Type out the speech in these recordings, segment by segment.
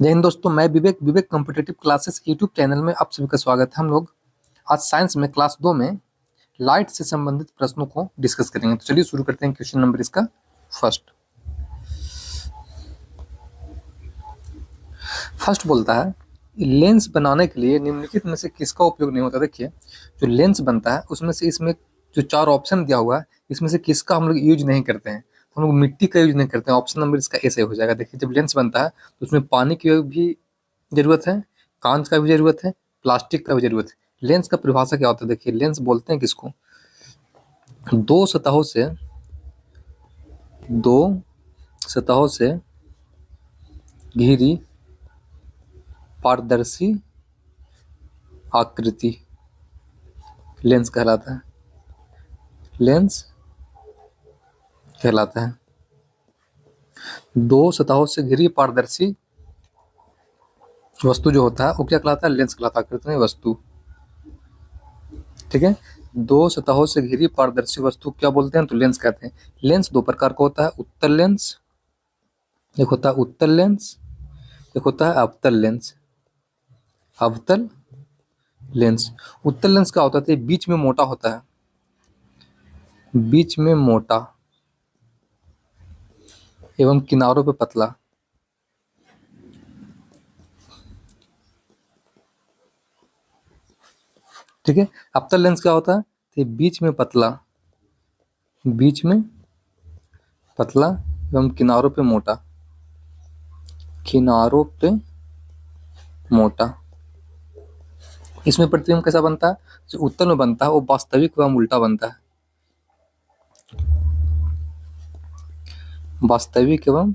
जय हिंद दोस्तों, मैं विवेक विवेक कॉम्पिटिटिव क्लासेस यूट्यूब चैनल में आप सभी का स्वागत है। हम लोग आज साइंस में क्लास 2 में लाइट से संबंधित प्रश्नों को डिस्कस करेंगे। तो चलिए शुरू करते हैं। क्वेश्चन नंबर इसका फर्स्ट बोलता है, लेंस बनाने के लिए निम्नलिखित में से किसका उपयोग नहीं होता। देखिए, जो लेंस बनता है उसमें से इसमें जो 4 ऑप्शन दिया हुआ है, इसमें से किसका हम लोग यूज नहीं करते हैं। तो हम लोग मिट्टी का यूज नहीं करते हैं। ऑप्शन नंबर इसका ऐसे हो जाएगा। देखिए, जब लेंस बनता है तो उसमें पानी की भी जरूरत है, कांच का भी जरूरत है, प्लास्टिक का भी जरूरत है। लेंस का परिभाषा क्या होता है? देखिए, लेंस बोलते हैं किसको, दो सतहों से दो सतहों से घिरी पारदर्शी आकृति लेंस कहलाता है। लेंस कहलाता है। दो सतहों से घिरी पारदर्शी वस्तु जो होता है वो क्या कहलाता है? लेंस कहलाता है। आकृति में वस्तु, ठीक है। दो सतहों से घिरी पारदर्शी वस्तु क्या बोलते हैं? तो लेंस कहते हैं। लेंस दो प्रकार का होता है, उत्तल लेंस, एक होता है उत्तल लेंस, एक होता है अवतल लेंस। अवतल लेंस, उत्तल लेंस क्या होता है? बीच में मोटा होता है, बीच में मोटा एवं किनारों पे पतला। ठीक है। अवतल लेंस क्या होता है? तो बीच में पतला, बीच में पतला एवं किनारों पे मोटा, किनारों पे मोटा। इसमें प्रतिबिंब कैसा बनता है? जो उत्तल में बनता है वो वास्तविक एवं उल्टा बनता है, वास्तविक एवं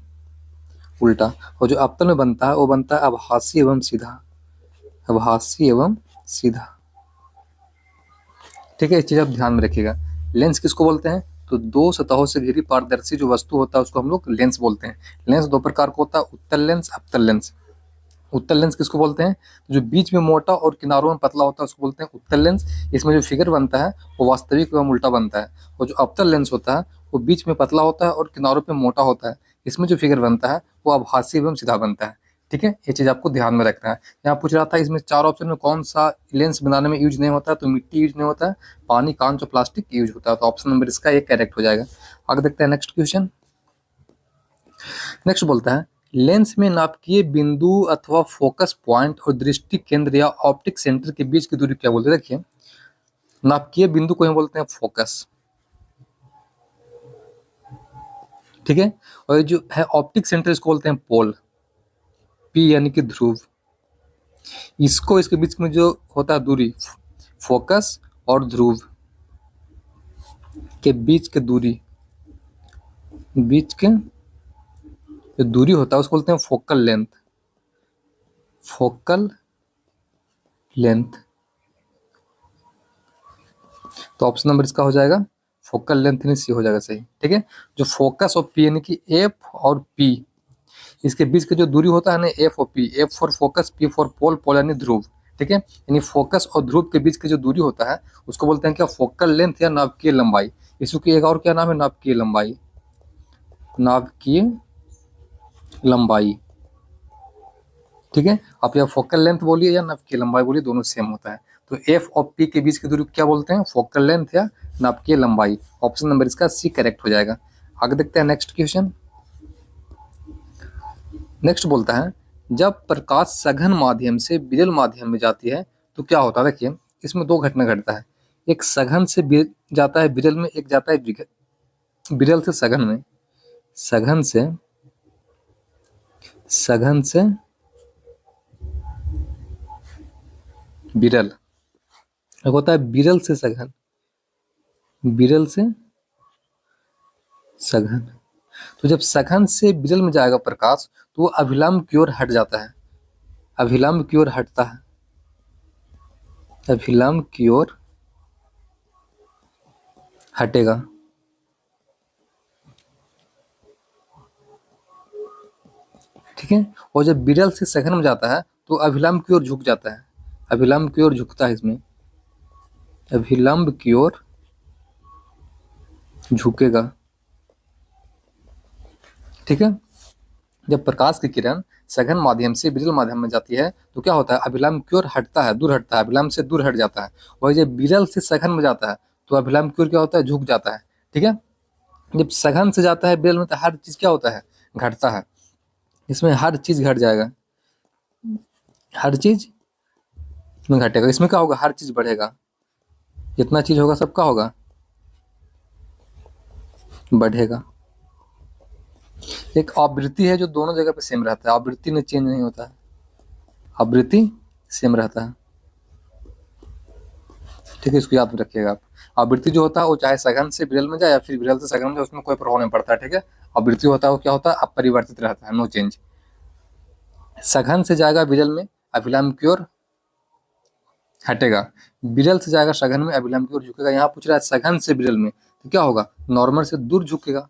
उल्टा। और जो अवतल में बनता है वो बनता है आभासी एवं सीधा, आभासी एवं सीधा। ठीक है, इस चीज आप ध्यान में रखिएगा। लेंस किसको बोलते हैं? तो दो सतहों से घिरी पारदर्शी जो वस्तु होता है उसको हम लोग लेंस बोलते हैं। लेंस दो प्रकार का होता है, उत्तल लेंस, अवतल लेंस। उत्तल लेंस किसको बोलते हैं? तो जो बीच में मोटा और किनारों में पतला होता है उसको बोलते हैं उत्तल लेंस। इसमें जो फिगर बनता है वो वास्तविक एवं उल्टा बनता है। और जो अवतल लेंस होता है वो बीच में पतला होता है और किनारों पे मोटा होता है। इसमें जो फिगर बनता है वो आभासी एवं सीधा बनता है। ठीक है, ये चीज आपको ध्यान में रखना है। यहाँ पूछ रहा था इसमें 4 ऑप्शन में कौन सा लेंस बनाने में यूज नहीं होता है, तो मिट्टी यूज नहीं होता है, पानी, कांच और प्लास्टिक यूज होता है। तो ऑप्शन नंबर इसका एक करेक्ट हो जाएगा। आगे देखते हैं नेक्स्ट क्वेश्चन। नेक्स्ट बोलता है, लेंस में नाभिकीय बिंदु अथवा फोकस पॉइंट और दृष्टि केंद्र या ऑप्टिक सेंटर के बीच की दूरी क्या बोलते हैं? देखिए, नाभिकीय बिंदु को हम बोलते हैं फोकस, ठीक है। और जो है ऑप्टिक सेंटर इसको बोलते हैं पोल, पी यानी कि ध्रुव। इसको इसके बीच में जो होता है दूरी, फोकस और ध्रुव के बीच के दूरी, बीच के जो दूरी होता है उसको बोलते हैं फोकल लेंथ, फोकल लेंथ। तो ऑप्शन नंबर इसका हो जाएगा फोकल लेंथ यानी सी हो जाएगा सही। ठीक है, जो फोकस और पी यानी कि एफ और पी, इसके बीच की जो दूरी होता है ना, एफ और P, F for focus, P for pole, pole यानी ध्रुव। ठीक है, यानी फोकस और ध्रुव के बीच की जो दूरी होता है उसको बोलते हैं क्या? फोकल लेंथ या नाभिकीय लंबाई। इसकी एक और क्या नाम है? नाभिकीय लंबाई, नाभिकीय लंबाई। ठीक है, आप या फोकल लेंथ बोलिए या नाभिकीय लंबाई बोलिए, दोनों सेम होता है। तो एफ और पी के बीच की दूरी क्या बोलते हैं? फोकल लेंथ या नाभिकीय लंबाई। ऑप्शन नंबर इसका सी करेक्ट हो जाएगा। आगे देखते हैं नेक्स्ट क्वेश्चन। नेक्स्ट बोलता है, जब प्रकाश सघन माध्यम से विरल माध्यम में जाती है तो क्या होता है? देखिए, इसमें 2 घटना घटता है। एक सघन से जाता है विरल में, एक जाता है विरल से सघन में। सघन से विरल, एक होता है विरल से सघन, विरल से सघन। तो जब सघन से विरल में जाएगा प्रकाश तो वो अभिलंब की ओर हट जाता है, अभिलंब की ओर हटता है, अभिलंब की ओर हटेगा। ठीक है, और जब विरल से सघन में जाता है तो अभिलंब की ओर झुक जाता है, अभिलंब की ओर झुकता है, इसमें अभिलंब की ओर झुकेगा। ठीक है, जब प्रकाश की किरण सघन माध्यम से विरल माध्यम में जाती है तो क्या होता है, अभिलंब की ओर हटता है, दूर हटता है, अभिलंब से दूर हट जाता है। वही जब विरल से सघन में जाता है तो अभिलंब की ओर क्या होता है, झुक जाता है। ठीक है, जब सघन से जाता है विरल में तो हर चीज क्या होता है, घटता है। इसमें हर चीज घट जाएगा, हर चीज इसमें घटेगा। इसमें क्या होगा, हर चीज बढ़ेगा, जितना चीज होगा सबका होगा बढ़ेगा। एक आवृत्ति है जो दोनों जगह पे सेम रहता है, आवृत्ति में चेंज नहीं होता है, आवृत्ति सेम रहता है। ठीक है, इसको याद में रखिएगा आप। आवृत्ति जो होता है वो चाहे सघन से विरल में जाए या फिर विरल से सघन में जाए, उसमें कोई प्रभाव नहीं पड़ता है। ठीक है, आवृत्ति होता है वो क्या होता है, अपरिवर्तित रहता है, नो चेंज। सघन से जाएगा विरल में, अभिलंब की ओर हटेगा, विरल से जाएगा सघन में, अभिलंब की ओर झुकेगा। यहाँ पूछ रहा है सघन से विरल में तो क्या होगा, नॉर्मल से दूर झुकेगा,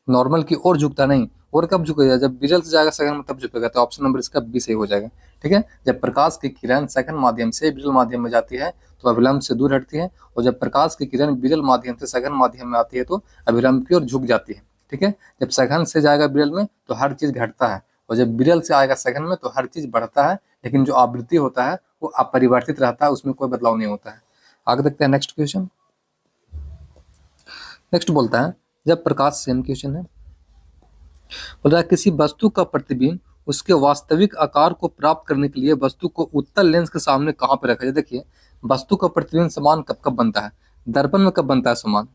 नॉर्मल की ओर झुकता नहीं। और कब झुकेगा, जब विरल से जाएगा सघन में तब झुकेगा। तो ऑप्शन नंबर इसका बी सही हो जाएगा। ठीक है, जब प्रकाश की किरण सघन माध्यम से विरल माध्यम में जाती है तो अभिलंब से दूर हटती है, और जब प्रकाश की किरण विरल माध्यम से सघन माध्यम में आती है तो अभिलंब की ओर झुक जाती है। ठीक है, जब सघन से जाएगा विरल में तो हर चीज घटता है, और जब विरल से आएगा सघन में तो हर चीज बढ़ता है, लेकिन जो आवृत्ति होता है वो अपरिवर्तित रहता है, उसमें कोई बदलाव नहीं होता है। आगे देखते हैं नेक्स्ट क्वेश्चन। नेक्स्ट बोलता है, जब प्रकाश, सेम क्वेश्चन है, बोल रहा है किसी वस्तु का प्रतिबिंब उसके वास्तविक आकार को प्राप्त करने के लिए वस्तु को उत्तल लेंस के सामने कहाँ पे रखा जाए। देखिए, वस्तु का प्रतिबिंब समान कब कब बनता है, दर्पण में कब बनता है समान,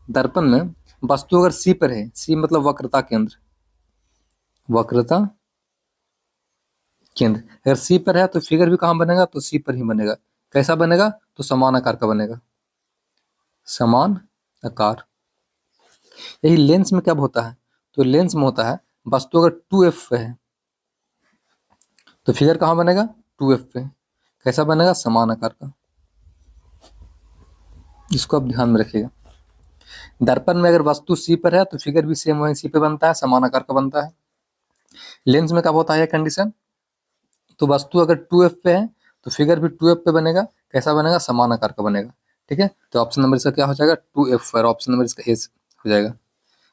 दर्पण में वस्तु अगर सी पर है, सी मतलब वक्रता केंद्र, वक्रता केंद्र अगर सी पर है तो फिगर भी कहाँ बनेगा, तो सी पर ही बनेगा। कैसा बनेगा, तो समान आकार का बनेगा, समान आकार। यही लेंस में कब होता है, तो लेंस में होता है वस्तु अगर 2f पे है तो फिगर कहाँ बनेगा, 2f पे। कैसा बनेगा, समान आकार का। इसको आप ध्यान में रखिएगा। दर्पण में अगर वस्तु सी पर है तो फिगर भी सेम वही सी पे बनता है, समान आकार का बनता है। लेंस में कब होता है कंडीशन, तो वस्तु अगर 2f पे है तो फिगर भी 2f पे बनेगा। कैसा बनेगा, समान आकार का बनेगा। ठीक है, तो ऑप्शन नंबर इसका क्या हो जाएगा, 2f, और ऑप्शन नंबर इसका ए हो जाएगा।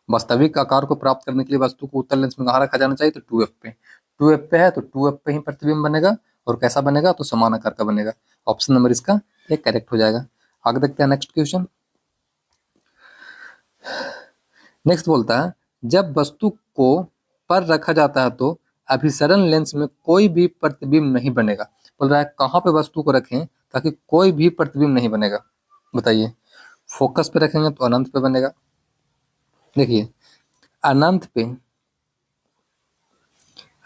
वास्तविक आकार को प्राप्त करने के लिए वस्तु को उत्तल लेंस में कहाँ रखा जाना चाहिए, तो 2f पे। 2f पे है तो 2f पे ही प्रतिबिंब बनेगा, और कैसा बनेगा, तो समान आकार का बनेगा। ऑप्शन नंबर इसका एक करेक्ट हो जाएगा। आगे देखते हैं नेक्स्ट क्वेश्चन। नेक्स्ट बोलता है, जब वस्तु को पर रखा जाता है तो अभिसरण लेंस में कोई भी प्रतिबिंब नहीं बनेगा। बोल रहा है कहाँ पे वस्तु को रखें ताकि कोई भी प्रतिबिंब नहीं बनेगा, बताइए। फोकस पे रखेंगे तो अनंत पे बनेगा। देखिए, अनंत पे,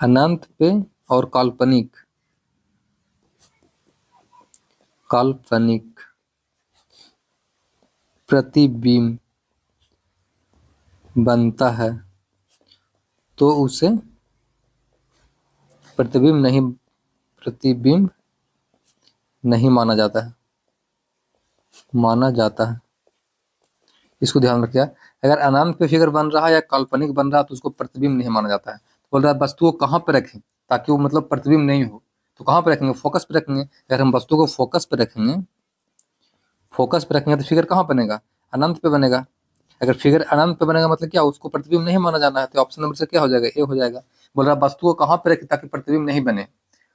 अनंत पे और काल्पनिक, काल्पनिक प्रतिबिंब बनता है तो उसे प्रतिबिंब नहीं माना जाता है, माना जाता है। इसको ध्यान रखिए, अगर अनंत पे फिगर बन रहा है या काल्पनिक बन रहा है तो उसको प्रतिबिंब नहीं माना जाता है। तो बोल रहा है वस्तु को कहाँ पे रखें ताकि वो मतलब प्रतिबिंब नहीं हो, तो कहाँ पे रखेंगे, फोकस पे रखेंगे। अगर हम वस्तु को फोकस पे रखेंगे, फोकस पे रखेंगे तो फिगर कहाँ बनेगा, अनंत पे बनेगा। अगर फिगर अनंत पे बनेगा मतलब क्या, उसको प्रतिबिंब नहीं माना जाना है, तो ऑप्शन नंबर से क्या हो जाएगा, ए हो जाएगा। बोल रहा वस्तु को कहाँ पे रखें ताकि प्रतिबिंब नहीं बने,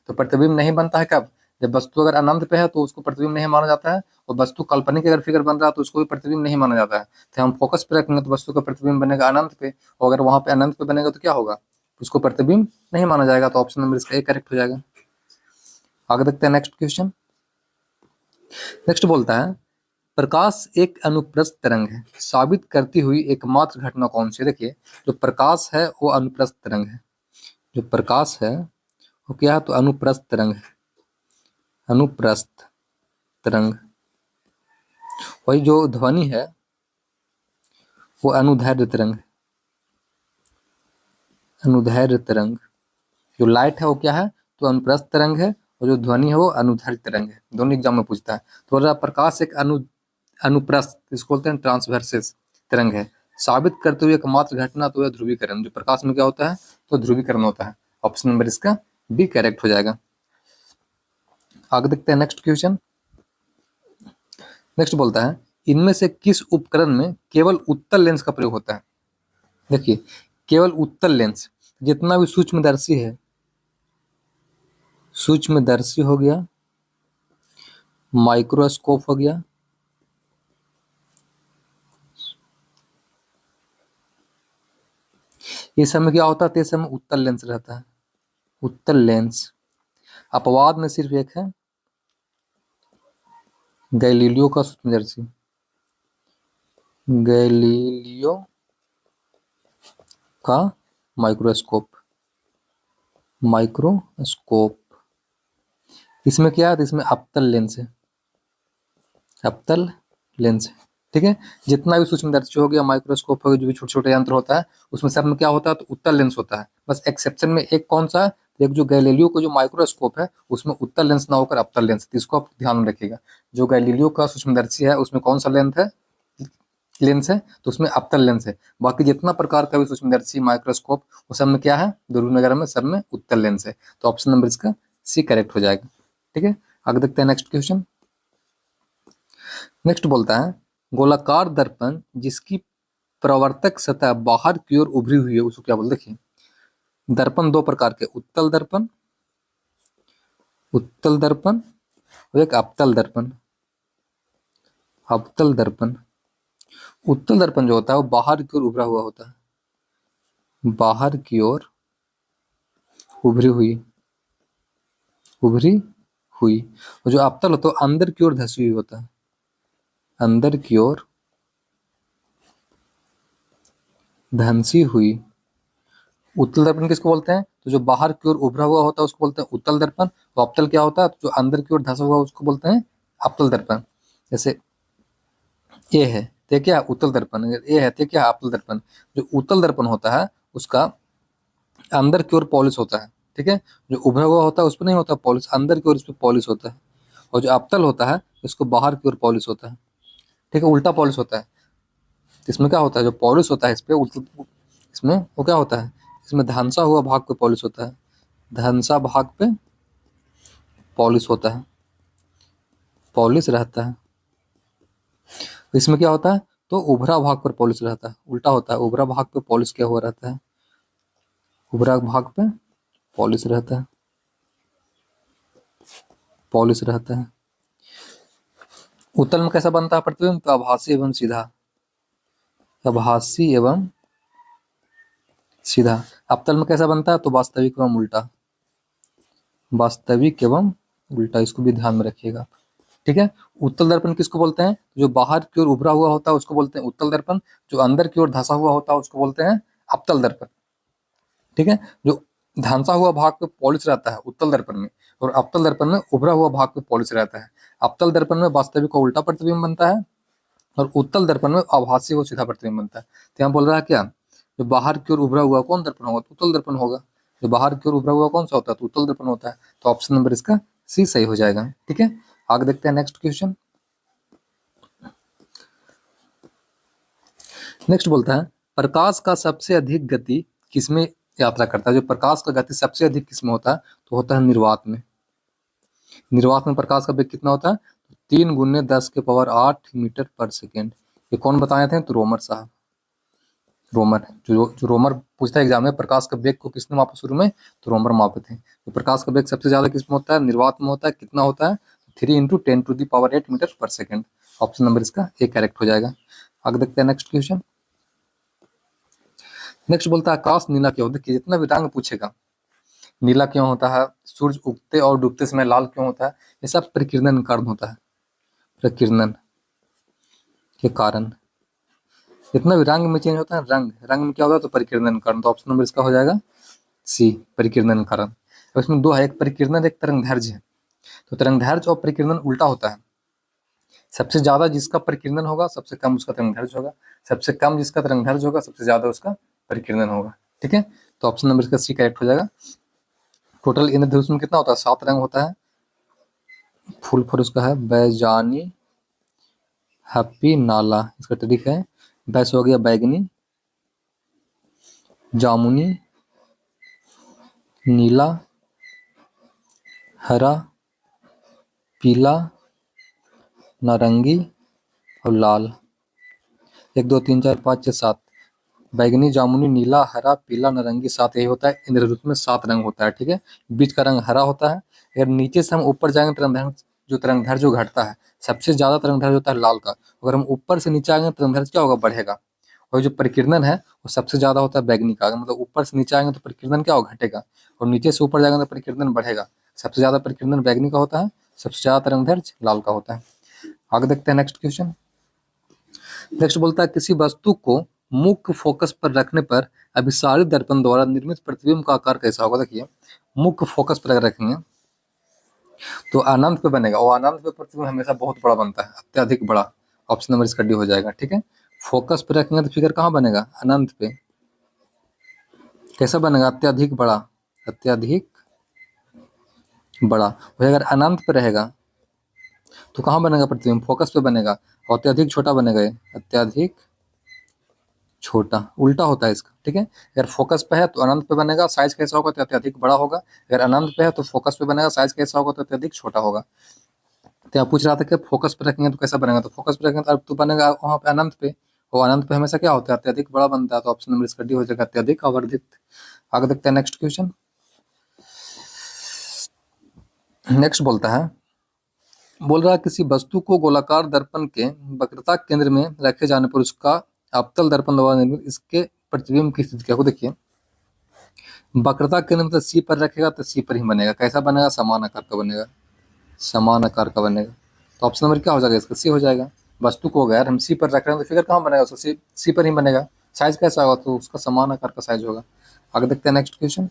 तो प्रतिबिंब नहीं बनता है कब, जब वस्तु अगर अनंत पे है तो उसको प्रतिबिंब नहीं माना जाता है, और वस्तु काल्पनिक अगर फिगर बन रहा है तो उसको भी प्रतिबिंब नहीं माना जाता है। तो हम फोकस पे रखेंगे तो वस्तु का प्रतिबिंब बनेगा अनंत पे, और अगर वहां पे अनंत पे बनेगा तो क्या होगा, उसको प्रतिबिंब नहीं माना जाएगा। तो ऑप्शन नंबर इसका ए करेक्ट हो जाएगा। आगे देखते हैं नेक्स्ट क्वेश्चन। नेक्स्ट बोलता है, प्रकाश एक अनुप्रस्थ तरंग है, साबित करती हुई एकमात्र घटना कौन सी है। देखिए, जो प्रकाश है वो अनुप्रस्थ तरंग है, जो प्रकाश है वो क्या है, तो अनुप्रस्थ तरंग है, अनुप्रस्थ तरंग। वही जो ध्वनि है वो अनुदैर्ध्य तरंग है, अनुदैर्ध्य तरंग। जो लाइट है वो क्या है, तो अनुप्रस्थ तरंग है, और जो ध्वनि है वो अनुदैर्ध्य तरंग है। दोनों एग्जाम में पूछता है। तो बोल रहा है प्रकाश एक अनुप्रस्थ, इसको बोलते हैं ट्रांसवर्सिस तरंग है, साबित करते हुए एकमात्र घटना तो है ध्रुवीकरण। जो प्रकाश में क्या होता है, तो ध्रुवीकरण होता है। ऑप्शन नंबर इसका बी करेक्ट हो जाएगा। आगे देखते हैं नेक्स्ट क्वेश्चन। नेक्स्ट बोलता है, इनमें से किस उपकरण में केवल उत्तल लेंस का प्रयोग होता है। देखिए, केवल उत्तल लेंस, जितना भी सूक्ष्मदर्शी है, सूक्ष्मदर्शी हो गया, माइक्रोस्कोप हो गया, ये सब में क्या होता है? तो ये सब में उत्तल लेंस रहता है, उत्तल लेंस। अपवाद में सिर्फ एक है, गैलीलियो का सूक्ष्मदर्शी, गैलीलियो का माइक्रोस्कोप, माइक्रोस्कोप। इसमें क्या है? तो इसमें अवतल लेंस है, अवतल लेंस है, ठीक है। जितना भी सूक्ष्मदर्शी हो गया, माइक्रोस्कोप हो गया, जो भी छोटे छोटे यंत्र होता है, उसमें सब में क्या होता है? तो उत्तल लेंस होता है। बस एक्सेप्शन में एक कौन सा? एक जो गैलीलियो का जो माइक्रोस्कोप है, उसमें उत्तल लेंस ना होकर अवतल लेंस, तो इसको आप ध्यान में रखिएगा। जो गैलीलियो का सूक्ष्मदर्शी है, उसमें कौन सा लेंस है? लेंस है, तो उसमें अवतल लेंस है। बाकी जितना प्रकार का भी सूक्ष्मदर्शी, माइक्रोस्कोप, वो सब में क्या है? दूरबीन वगैरह में सब में उत्तल लेंस है। तो ऑप्शन नंबर इसका सी करेक्ट हो जाएगा, ठीक है। आगे देखते हैं नेक्स्ट क्वेश्चन। नेक्स्ट बोलता है, गोलाकार दर्पण जिसकी प्रवर्तक सतह बाहर की ओर उभरी हुई है, उसको क्या बोलते? देखिए, दर्पण दो प्रकार के, उत्तल दर्पण, उत्तल दर्पण और एक अवतल दर्पण, अवतल दर्पण। उत्तल दर्पण जो होता है वो बाहर की ओर उभरा हुआ होता है, बाहर की ओर उभरी हुई, उभरी हुई। और जो अवतल होता है वो अंदर की ओर धसी हुई होता है, अंदर की ओर धंसी हुई। उत्तल दर्पण किसको बोलते हैं? तो जो बाहर की ओर उभरा हुआ होता है उसको बोलते हैं उत्तल दर्पण। और अवतल क्या होता है? तो जो अंदर की ओर धंसा हुआ उसको बोलते हैं अवतल दर्पण। जैसे ए है तो क्या? उत्तल दर्पण। अगर ए है तो क्या? अवतल दर्पण। जो उत्तल दर्पण होता है उसका अंदर की ओर पॉलिश होता है, ठीक है। जो उभरा हुआ होता है उस पर नहीं होता पॉलिश, अंदर की ओर इस पर पॉलिश होता है। और जो अवतल होता है उसको बाहर की ओर पॉलिश होता है, ठीक है, उल्टा पॉलिश होता है। तो इसमें क्या होता है? जो पॉलिश होता है इस पे इसमें वो क्या होता है? इसमें धंसा हुआ भाग पे पॉलिश होता है, धंसा भाग पे पॉलिश होता है, पॉलिश रहता है। तो इसमें क्या होता है? तो उभरा भाग पर पॉलिश रहता है, उल्टा होता है, उभरा भाग पे पॉलिश क्या हुआ रहता है? उभरा भाग पे पॉलिश रहता है, पॉलिश रहता है। उत्तल में कैसा बनता है प्रतिबिंब? तो आभासी एवं सीधा, आभासी एवं सीधा। अवतल में कैसा बनता है? तो वास्तविक एवं उल्टा, वास्तविक एवं उल्टा। इसको भी ध्यान में रखिएगा, ठीक है। उत्तल दर्पण किसको बोलते हैं? जो बाहर की ओर उभरा हुआ होता है उसको बोलते हैं उत्तल दर्पण। जो अंदर की ओर धंसा हुआ होता है उसको बोलते हैं अवतल दर्पण, ठीक है। जो धंसा हुआ भाग पे पॉलिश रहता है उत्तल दर्पण में, और अवतल दर्पण में उभरा हुआ भाग पे पॉलिश रहता है। अवतल दर्पण में वास्तविक का उल्टा प्रतिबिंब बनता है, और उत्तल दर्पण में आभासी को सीधा प्रतिबिंब बनता है। तो यहाँ बोल रहा है क्या? जो बाहर की ओर उभरा हुआ कौन दर्पण होगा? तो उत्तल दर्पण होगा। जो बाहर की ओर उभरा हुआ कौन सा होता है? तो उत्तल दर्पण होता है। तो ऑप्शन नंबर इसका सी सही हो जाएगा, ठीक है। आगे देखते हैं नेक्स्ट क्वेश्चन। नेक्स्ट बोलता है, प्रकाश का सबसे अधिक गति किसमें यात्रा करता है? जो प्रकाश का गति सबसे अधिक किसमें होता है? तो होता है निर्वात में। निर्वात में प्रकाश का वेग कितना होता है? 3 × 10⁸ मीटर पर सेकेंड। ये कौन बताए थे? तो रोमर साहब, रोमर। जो रोमर पूछता है एग्जाम में, प्रकाश का वेग को किसने मापा शुरू में? तो रोमर मापे थे। तो प्रकाश का वेग सबसे ज्यादा किसमें होता है? निर्वात में होता है। कितना होता है? 3 × 10⁸ मीटर पर सेकेंड। ऑप्शन नंबर इसका ए करेक्ट हो जाएगा। आगे देखते हैं नेक्स्ट क्वेश्चन। नेक्स्ट बोलता है, आकाश नीला क्यों? देखिए, जितना भी रंग पूछेगा, नीला क्यों होता है, सूरज उगते और डूबते समय लाल क्यों होता है, ये सब प्रकीर्णन के कारण होता है, प्रकीर्णन के कारण। जितना भी रंग में चेंज होता है, रंग रंग में क्या होता है? तो परिकीर्णन कारण। तो ऑप्शन नंबर इसका हो जाएगा सी, परिकीर्णन कारण। अब इसमें दो है, एक परिकीर्णन, एक तरंगदैर्घ्य है। तो तरंगदैर्घ्य और परिकीर्णन उल्टा होता है। सबसे ज्यादा जिसका परिकीर्णन होगा सबसे कम उसका तरंगदैर्घ्य होगा, सबसे कम जिसका तरंगदैर्घ्य होगा सबसे ज्यादा उसका परिकीर्णन होगा, ठीक है। तो ऑप्शन नंबर इसका सी करेक्ट हो जाएगा। टोटल इंद्रधनुष में कितना होता है? 7 रंग होता है। फुल फॉर उसका है बैजानी हैप्पी नाला। इसका तरीका है, बैस हो गया बैगनी, जामुनी, नीला, हरा, पीला, नारंगी और लाल। 1 2 3 4 5 6 7 बैगनी, जामुनी, नीला, हरा, पीला, नारंगी, 7 यही होता है। इंद्रधनुष में 7 रंग होता है, ठीक है। बीच का रंग हरा होता है। अगर नीचे से हम ऊपर जाएंगे तरंगधर जो घटता है, सबसे ज्यादा तरंगधर होता है लाल का। अगर हम ऊपर से नीचे आएंगे तरंगधर क्या होगा, बढ़ेगा। और जो परिकीर्णन है वो सबसे ज्यादा होता है बैगनी का। अगर मतलब ऊपर से नीचे आएंगे तो परिकीर्णन क्या होगा, घटेगा। और नीचे से ऊपर जाएंगे तो परिकीर्णन बढ़ेगा। सबसे ज्यादा परिकीर्णन बैगनी का होता है, सबसे ज्यादा तरंगधर लाल का होता है। आगे देखते हैं नेक्स्ट क्वेश्चन। नेक्स्ट बोलता है किसी वस्तु को मुख्य फोकस पर रखने पर अभिसारित दर्पण द्वारा निर्मित प्रतिबिंब का आकार कैसा होगा। देखिए, मुख्य फोकस पर अगर रखेंगे तो अनंत पे बनेगा, और अनंत पे प्रतिबिंब हमेशा बहुत बड़ा बनता है, अत्यधिक बड़ा। ऑप्शन नंबर इसका डी हो जाएगा, ठीक है। फोकस पे रखेंगे तो फिगर कहाँ बनेगा, अनंत पे। कैसा बनेगा, अत्यधिक बड़ा, अत्यधिक बड़ा। वही अगर अनंत पे रहेगा तो कहाँ बनेगा प्रतिबिंब, फोकस पे बनेगा, और अत्यधिक छोटा बनेगा ये, अत्यधिक छोटा। उल्टा होता है इसका, ठीक है। अगर फोकस पे है तो अनंत पे बनेगा, साइज कैसा होगा तो अत्यधिक बड़ा होगा। अगर अनंत पे है तो फोकस पे बनेगा, साइज कैसा होगा तो अत्यधिक छोटा होगा। तो यहाँ पूछ रहा था कि फोकस पे रखेंगे तो कैसा बनेगा, तो फोकस पे रखेंगे तो बनेगा वहाँ पे अनंत पे। और अनंत पे हमेशा क्या होता है, अत्यधिक बड़ा बनता है। तो ऑप्शन नंबर इसका डी हो जाएगा, अत्यधिक आवर्धित। आगे देखते हैं नेक्स्ट क्वेश्चन। नेक्स्ट बोलता है, बोल रहा है किसी वस्तु को गोलाकार दर्पण के वक्रता केंद्र में रखे जाने पर उसका अवतल दर्पण द्वारा निर्मित इसके प्रतिबिंब की स्थिति क्या हो। देखिए, वक्रता केंद्र में तो सी पर रखेगा तो सी पर ही बनेगा। कैसा बनेगा, समान आकार का बनेगा, समान आकार का बनेगा। तो ऑप्शन नंबर क्या हो जाएगा इसका, सी हो जाएगा। वस्तु को अगर हम सी पर रख रहे हैं तो फिगर कहाँ बनेगा, उसका सी पर ही बनेगा। साइज कैसा होगा, तो उसका समान आकार का साइज होगा। आगे देखते हैं नेक्स्ट क्वेश्चन।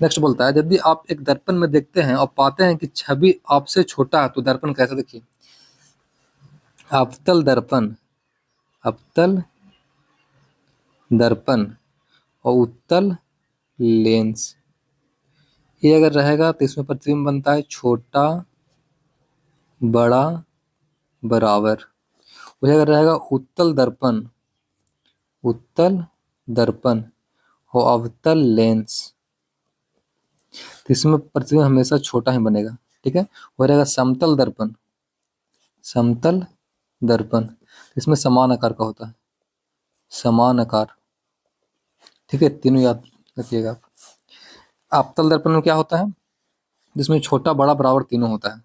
नेक्स्ट बोलता है यदि आप एक दर्पण में देखते हैं और पाते हैं कि छवि आपसे छोटा है तो दर्पण कैसा। देखिए, अवतल दर्पण, अवतल दर्पण और उत्तल लेंस, ये अगर रहेगा तो इसमें प्रतिबिंब बनता है छोटा, बड़ा, बराबर। वही अगर रहेगा उत्तल दर्पण, उत्तल दर्पण और अवतल लेंस, तो इसमें प्रतिबिंब हमेशा छोटा ही बनेगा, ठीक है। वही रहेगा समतल दर्पण, समतल दर्पण, इसमें समान आकार का होता है, समान आकार, ठीक है। तीनों याद रखिएगा आप। अवतल दर्पण में क्या होता है, जिसमें छोटा, बड़ा, बराबर तीनों होता है।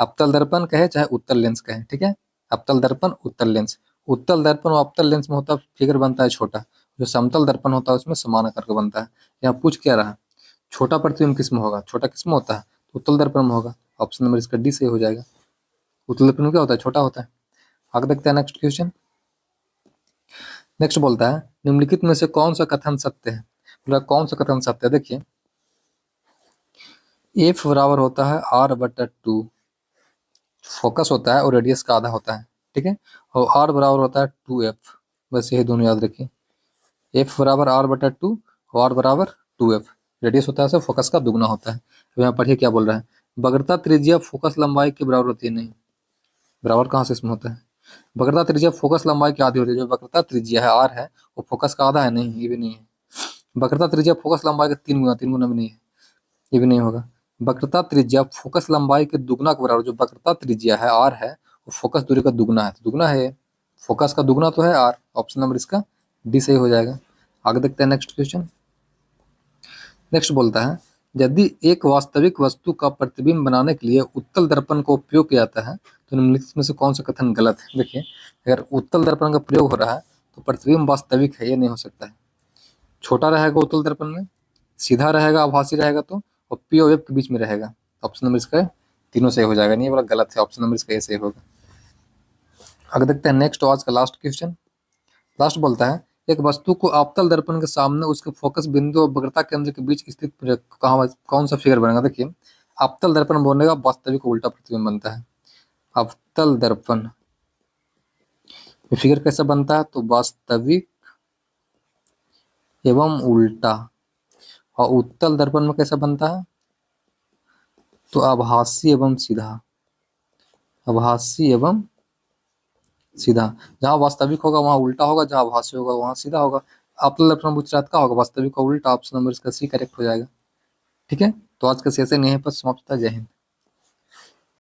अवतल दर्पण कहे चाहे उत्तल लेंस कहे, ठीक है। अवतल दर्पण, उत्तल लेंस। उत्तल दर्पण और अवतल लेंस में होता है फिगर बनता है छोटा। जो समतल दर्पण होता है उसमें समान आकार का बनता है। यहाँ पूछ क्या रहा, छोटा प्रतिबिंब किस में होगा, छोटा किस में होता है, तो उत्तल दर्पण में होगा। ऑप्शन नंबर इसका डी सही हो जाएगा। उत्तल दर्पण में क्या होता है, छोटा होता है। आगे देखते हैं नेक्स्ट क्वेश्चन। नेक्स्ट बोलता है निम्नलिखित में से कौन सा कथन सत्य है। बोला कौन सा कथन सत्य है। देखिए, एफ बराबर होता है r/2, फोकस होता है और रेडियस का आधा होता है, ठीक है। और r बराबर होता है 2f, बस यही दोनों याद रखिए। f बराबर r/2 और r बराबर 2f। रेडियस होता है सर, फोकस का दुगना होता है। अब यहाँ पढ़िए क्या बोल रहा है, वक्रता त्रिज्या फोकस लंबाई के बराबर होती है। नहीं, बराबर कहाँ से इसमें होता है। वक्रता त्रिज्या फोकस लंबाई की आधी होती है। जो वक्रता त्रिज्या है r है वो फोकस का आधा है, नहीं ये भी नहीं है। वक्रता त्रिज्या फोकस लंबाई का 3 गुना, 3 गुना भी नहीं है, ये भी नहीं होगा। वक्रता त्रिज्या फोकस लंबाई के दुगना के बराबर। जो वक्रता त्रिज्या है r है वो फोकस दूरी का दुगना है, तो दुगना है, फोकस का दुगना तो है r। ऑप्शन नंबर इसका डी सही हो जाएगा। आगे देखते हैं नेक्स्ट क्वेश्चन। नेक्स्ट बोलता है यदि एक वास्तविक वस्तु का प्रतिबिंब बनाने के लिए उत्तल दर्पण का उपयोग किया जाता है तो निम्नलिखित में से कौन सा कथन गलत है। देखिए, अगर उत्तल दर्पण का प्रयोग हो रहा है तो प्रतिबिंब वास्तविक है, ये नहीं हो सकता है। छोटा रहेगा उत्तल दर्पण में, सीधा रहेगा, आभासी रहेगा तो, और पी और एफ के बीच में रहेगा। ऑप्शन नंबर इसका तीनों सही हो जाएगा, नहीं बोला गलत है। ऑप्शन नंबर इसका ये सही होगा। आगे देखते हैं नेक्स्ट, आज का लास्ट क्वेश्चन। लास्ट बोलता है एक वस्तु को अवतल दर्पण के सामने उसके फोकस बिंदु और वक्रता केंद्र के बीच स्थित कहाँ, कौन सा फिगर बनेगा। देखिए, अवतल दर्पण बोलने का वास्तविक को उल्टा प्रतिबिंब बनता है। अवतल दर्पण में फिगर कैसा बनता है, तो वास्तविक एवं उल्टा। और उत्तल दर्पण में कैसा बनता है, तो आभासी एवं सीधा, आभासी एवं सीधा। जहाँ वास्तविक होगा वहाँ उल्टा होगा, जहाँ आभासी होगा वहाँ सीधा होगा। अवतल दर्पण पूछा का होगा, वास्तविक का उल्टा। ऑप्शन नंबर इसका सी करेक्ट हो जाएगा, ठीक है। तो आज का सेशन यहीं पर समाप्त होता है। जय हिंद।